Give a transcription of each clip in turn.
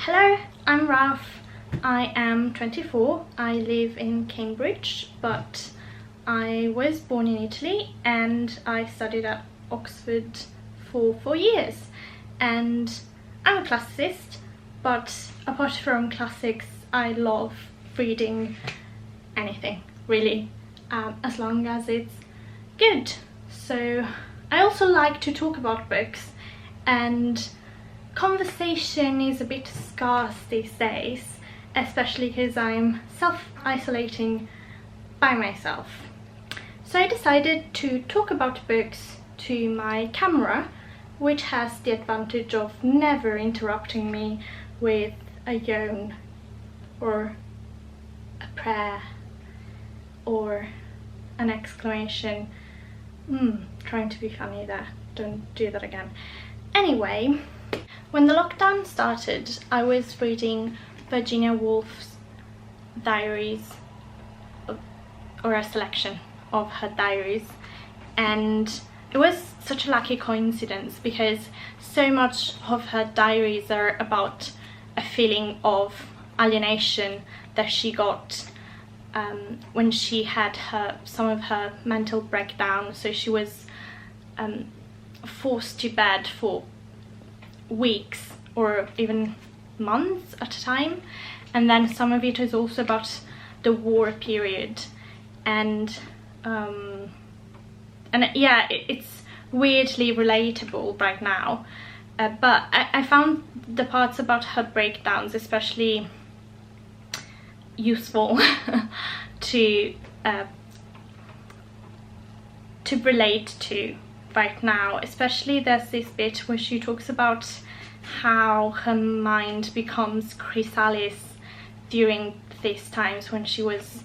Hello, I'm Raf. I am 24. I live in Cambridge, but I was born in Italy and I studied at Oxford for 4 years. And I'm a classicist, but apart from classics, I love reading anything, really, as long as it's good. So I also like to talk about books, and conversation is a bit scarce these days, especially because I'm self-isolating by myself. So I decided to talk about books to my camera, which has the advantage of never interrupting me with a yawn or a prayer or an exclamation. Trying to be funny there, don't do that again. Anyway, when the lockdown started, I was reading Virginia Woolf's Diaries, or a selection of her diaries, and it was such a lucky coincidence because so much of her diaries are about a feeling of alienation that she got when she had some of her mental breakdown. So she was forced to bed for weeks or even months at a time, and then some of it is also about the war period, and yeah, it's weirdly relatable right now, but I found the parts about her breakdowns especially useful to relate to right now. Especially there's this bit where she talks about how her mind becomes chrysalis during these times when she was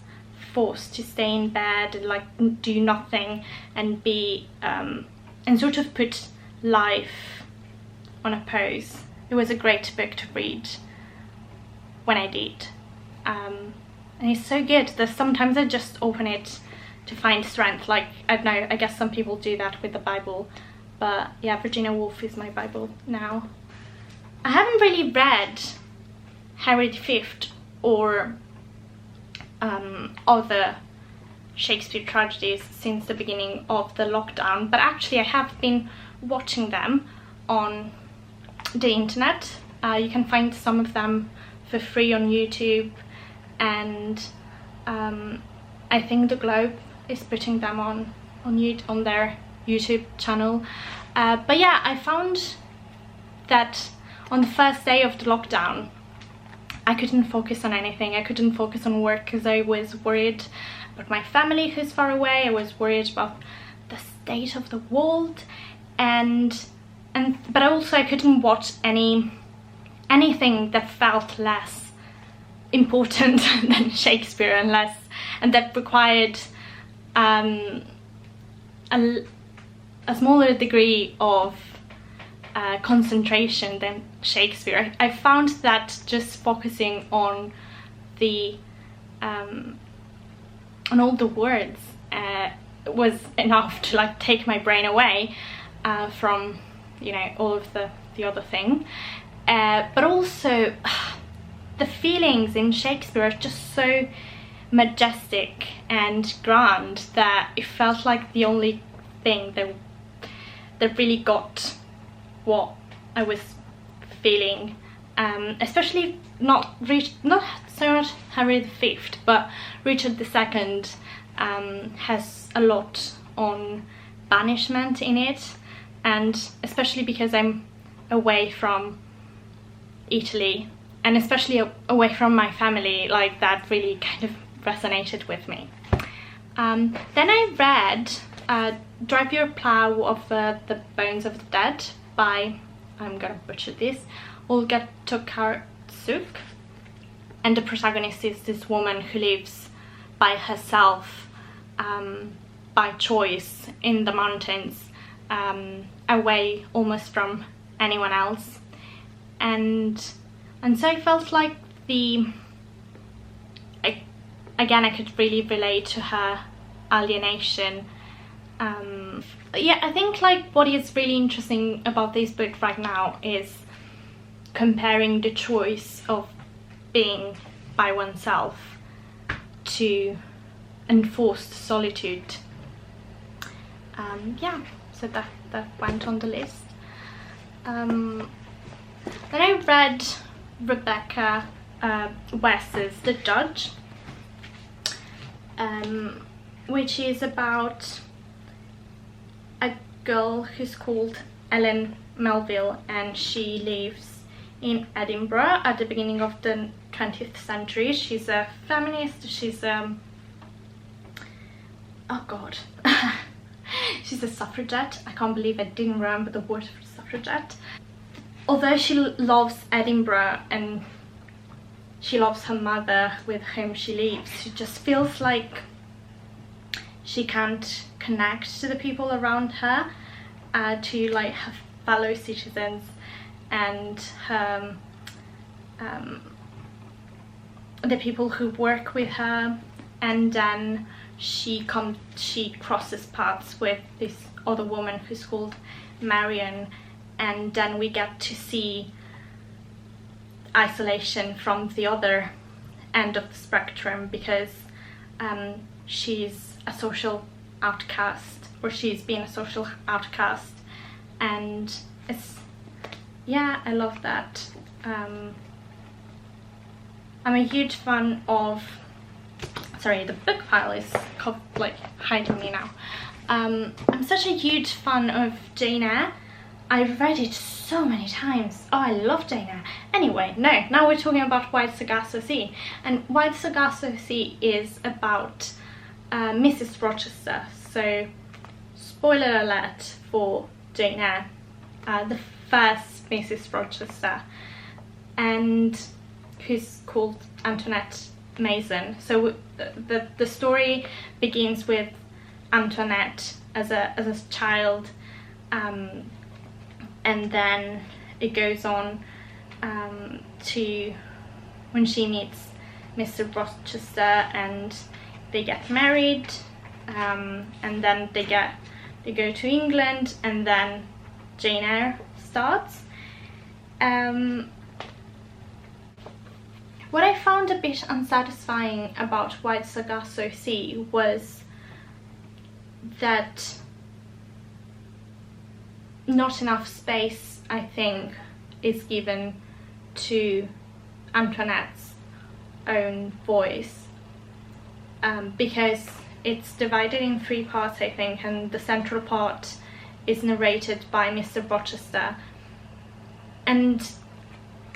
forced to stay in bed and like do nothing and be and sort of put life on a pause. It was a great book to read when I did, and it's so good that sometimes I just open it to find strength. Like, I don't know, I guess some people do that with the Bible, but yeah, Virginia Woolf is my Bible now. I haven't really read Henry V or other Shakespeare tragedies since the beginning of the lockdown, but actually I have been watching them on the internet. You can find some of them for free on YouTube, and I think the Globe is putting them on their YouTube channel. But yeah, I found that on the first day of the lockdown I couldn't focus on anything. I couldn't focus on work because I was worried about my family who's far away. I was worried about the state of the world, but also I couldn't watch anything that felt less important than Shakespeare and that required a smaller degree of concentration than Shakespeare. I found that just focusing on on all the words was enough to like take my brain away from, you know, all of the other thing. But also the feelings in Shakespeare are just so majestic and grand that it felt like the only thing that really got what I was feeling, especially not so much Henry V, but Richard II has a lot on banishment in it, and especially because I'm away from Italy and especially away from my family, like that really kind of resonated with me. Then I read Drive Your Plow of the Bones of the Dead by, I'm gonna butcher this, Olga Tokarczuk, and the protagonist is this woman who lives by herself, by choice, in the mountains, away almost from anyone else, and so I felt like again I could really relate to her alienation. Yeah, I think like what is really interesting about this book right now is comparing the choice of being by oneself to enforced solitude. Yeah, so that went on the list. Then I read Rebecca West's The Judge, which is about a girl who's called Ellen Melville, and she lives in Edinburgh at the beginning of the 20th century. She's a feminist, she's oh god she's a suffragette. I can't believe I didn't remember the word for suffragette. Although she loves Edinburgh and she loves her mother with whom she lives, she just feels like she can't connect to the people around her, to like her fellow citizens and her the people who work with her. And then she crosses paths with this other woman who's called Marion, and then we get to see isolation from the other end of the spectrum, because she's a social outcast, or she's been a social outcast, and it's, yeah, I love that. I'm a huge fan of, sorry, the book pile is like hiding me now. I'm such a huge fan of Jane Eyre. I've read it so many times. Oh, I love Jane Eyre. Anyway, now we're talking about White Sargasso Sea. And White Sargasso Sea is about Mrs. Rochester. So, spoiler alert for Jane Eyre. The first Mrs. Rochester, and who's called Antoinette Mason. So the story begins with Antoinette as a child, and then it goes on to when she meets Mr. Rochester and they get married, and then they go to England, and then Jane Eyre starts. What I found a bit unsatisfying about White Sargasso Sea was that not enough space, I think, is given to Antoinette's own voice, because it's divided in 3 parts, I think, and the central part is narrated by Mr. Rochester. And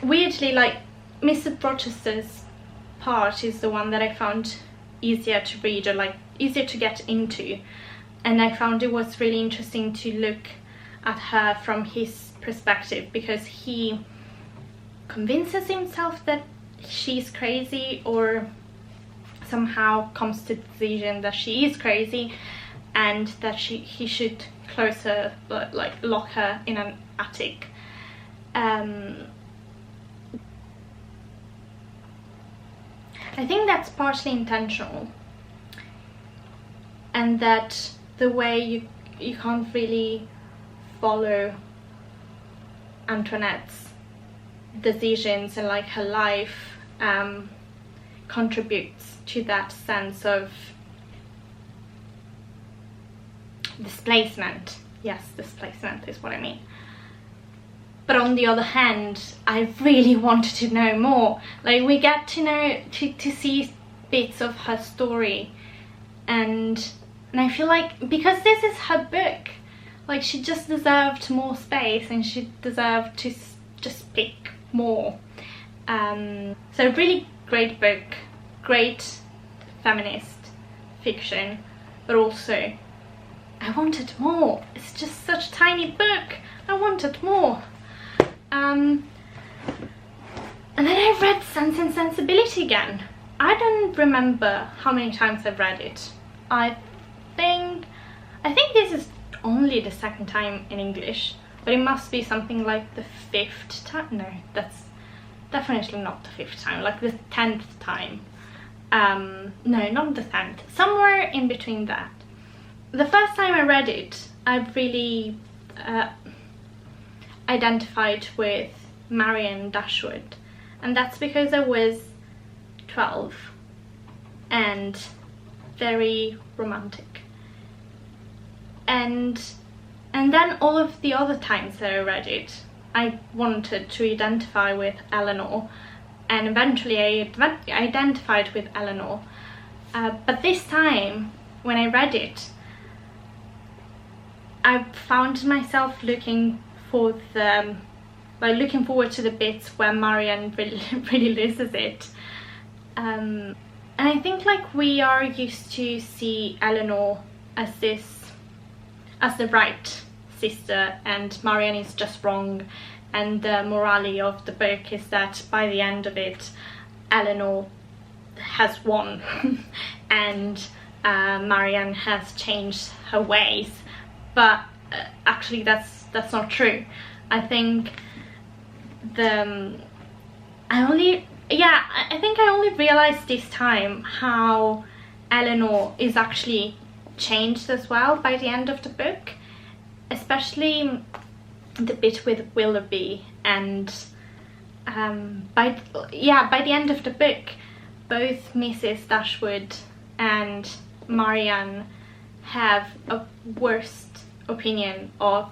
weirdly, like, Mr. Rochester's part is the one that I found easier to read, or like easier to get into, and I found it was really interesting to look at her from his perspective, because he convinces himself that she's crazy, or somehow comes to the decision that she is crazy and that he should close her, like lock her in an attic. I think that's partly intentional, and that the way you can't really follow Antoinette's decisions and like her life contributes to that sense of displacement. Yes, displacement is what I mean. But on the other hand, I really wanted to know more. Like, we get to know, to see bits of her story, and I feel like, because this is her book, like, she just deserved more space, and she deserved to just pick more. So really great book, great feminist fiction, but also I wanted more. It's just such a tiny book. I wanted more. And then I read Sense and Sensibility again. I don't remember how many times I've read it. I think this is only the 2nd time in English, but it must be something like the 5th time. No, that's definitely not the 5th time, like the 10th time. No, not the 10th, somewhere in between that. The first time I read it, I really identified with Marianne Dashwood, and that's because I was 12 and very romantic. And then all of the other times that I read it, I wanted to identify with Eleanor, and eventually I identified with Eleanor. But this time, when I read it, I found myself looking forward to the bits where Marianne really loses it. And I think like we are used to see Eleanor as the right sister, and Marianne is just wrong, and the morale of the book is that by the end of it, Eleanor has won and Marianne has changed her ways. But actually that's not true. I think I think I only realized this time how Eleanor is actually changed as well by the end of the book, especially the bit with Willoughby. And by the end of the book, both Mrs. Dashwood and Marianne have a worse opinion of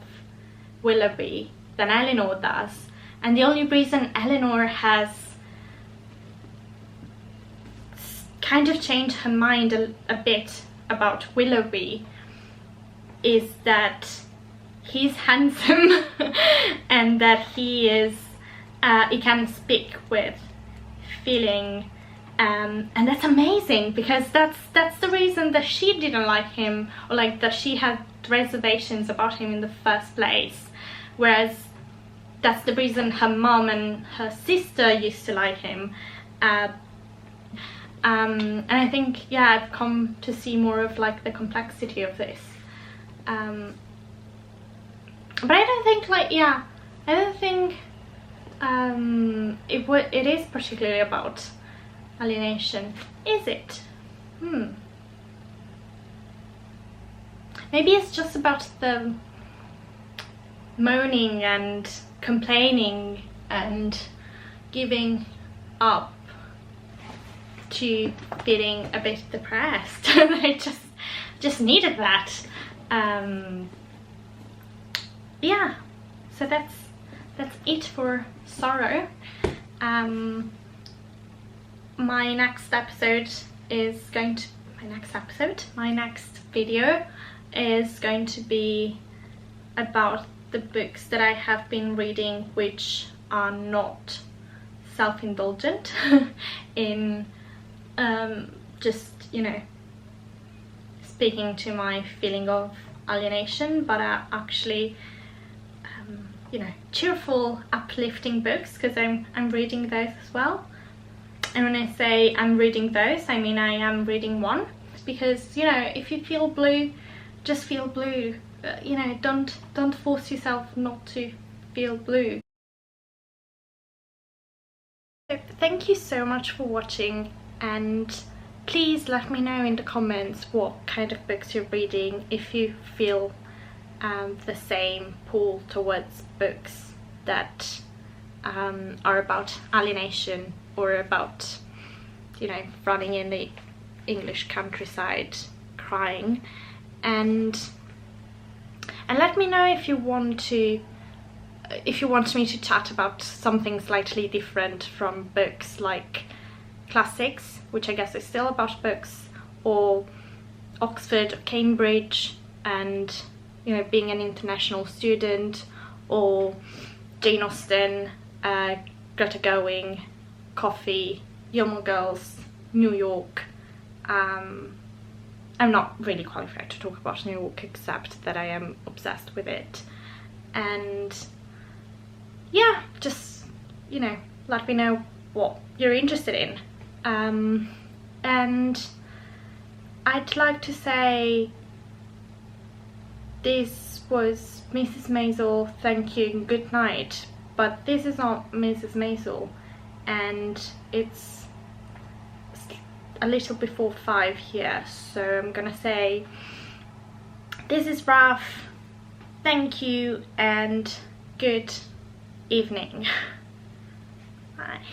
Willoughby than Eleanor does. And the only reason Eleanor has kind of changed her mind a bit about Willoughby is that he's handsome and that he can speak with feeling, and that's amazing, because that's the reason that she didn't like him, or like that she had reservations about him in the first place, whereas that's the reason her mom and her sister used to like him. And I think, yeah, I've come to see more of like the complexity of this. But I don't think it is particularly about alienation, is it? Maybe it's just about the moaning and complaining and giving up to feeling a bit depressed. I just needed that. Yeah, so that's it for sorrow. My next video is going to be about the books that I have been reading which are not self-indulgent in just, you know, speaking to my feeling of alienation, but are actually you know, cheerful, uplifting books, because I'm reading those as well. And when I say I'm reading those, I mean I am reading one, because, you know, if you feel blue, just feel blue. You know, don't force yourself not to feel blue. So thank you so much for watching, and please let me know in the comments what kind of books you're reading, if you feel the same pull towards books that are about alienation, or about, you know, running in the English countryside crying. And let me know if you want me to chat about something slightly different from books like classics, which I guess is still about books, or Oxford or Cambridge, and, you know, being an international student, or Jane Austen, Greta Gerwig, coffee, Gilmore Girls, New York. I'm not really qualified to talk about New York, except that I am obsessed with it. And yeah, just, you know, let me know what you're interested in. And I'd like to say this was Mrs. Maisel, thank you and good night, but this is not Mrs. Maisel, and it's a little before 5 here, so I'm gonna say this is Raf, thank you and good evening. Bye.